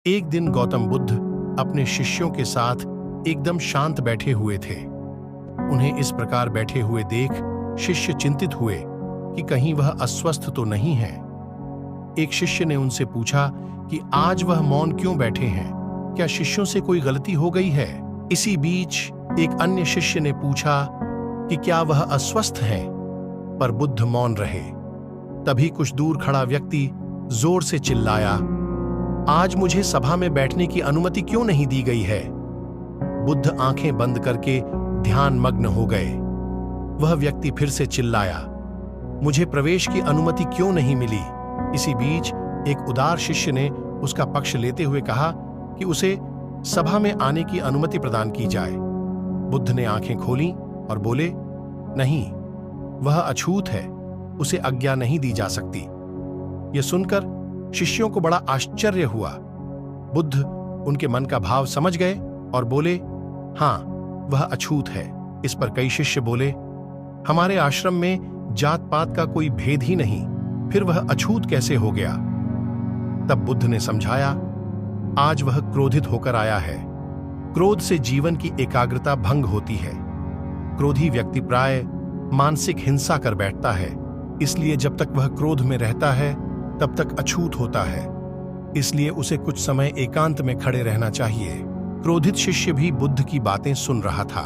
एक दिन गौतम बुद्ध अपने शिष्यों के साथ एकदम शांत बैठे हुए थे। उन्हें इस प्रकार बैठे हुए देख शिष्य चिंतित हुए कि कहीं वह अस्वस्थ तो नहीं है। एक शिष्य ने उनसे पूछा कि आज वह मौन क्यों बैठे हैं, क्या शिष्यों से कोई गलती हो गई है? इसी बीच एक अन्य शिष्य ने पूछा कि क्या वह अस्वस्थ हैं? पर बुद्ध मौन रहे। तभी कुछ दूर खड़ा व्यक्ति जोर से चिल्लाया, आज मुझे सभा में बैठने की अनुमति क्यों नहीं दी गई है? बुद्ध आंखें बंद करके ध्यान मग्न हो गए। वह व्यक्ति फिर से चिल्लाया, मुझे प्रवेश की अनुमति क्यों नहीं मिली? इसी बीच एक उदार शिष्य ने उसका पक्ष लेते हुए कहा कि उसे सभा में आने की अनुमति प्रदान की जाए। बुद्ध ने आंखें खोलीं और बोले, नहीं, वह अछूत है, उसे आज्ञा नहीं दी जा सकती। यह सुनकर शिष्यों को बड़ा आश्चर्य हुआ। बुद्ध उनके मन का भाव समझ गए और बोले, हां, वह अछूत है। इस पर कई शिष्य बोले, हमारे आश्रम में जात पात का कोई भेद ही नहीं, फिर वह अछूत कैसे हो गया? तब बुद्ध ने समझाया, आज वह क्रोधित होकर आया है। क्रोध से जीवन की एकाग्रता भंग होती है। क्रोधी व्यक्ति प्राय मानसिक हिंसा कर बैठता है, इसलिए जब तक वह क्रोध में रहता है तब तक अछूत होता है। इसलिए उसे कुछ समय एकांत में खड़े रहना चाहिए। क्रोधित शिष्य भी बुद्ध की बातें सुन रहा था।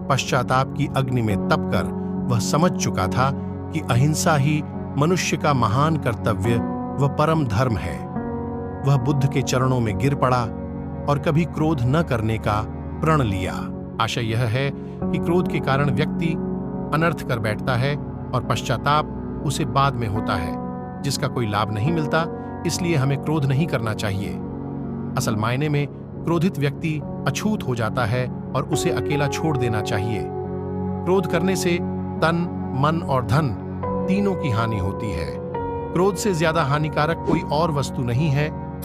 पश्चाताप की अग्नि में तपकर वह समझ चुका था कि अहिंसा ही मनुष्य का महान कर्तव्य व परम धर्म है। वह बुद्ध के चरणों में गिर पड़ा और कभी क्रोध न करने का प्रण लिया। आशय यह है कि क्रोध के कारण व्यक्ति अनर्थ कर बैठता है और पश्चाताप उसे बाद में होता है, जिसका कोई लाभ नहीं मिलता। इसलिए हमें क्रोध नहीं करना चाहिए। असल मायने में क्रोधित व्यक्ति अछूत हो जाता है और उसे अकेला छोड़ देना चाहिए। क्रोध करने से तन, मन और धन तीनों की हानि होती है। क्रोध से ज्यादा हानिकारक कोई और वस्तु नहीं है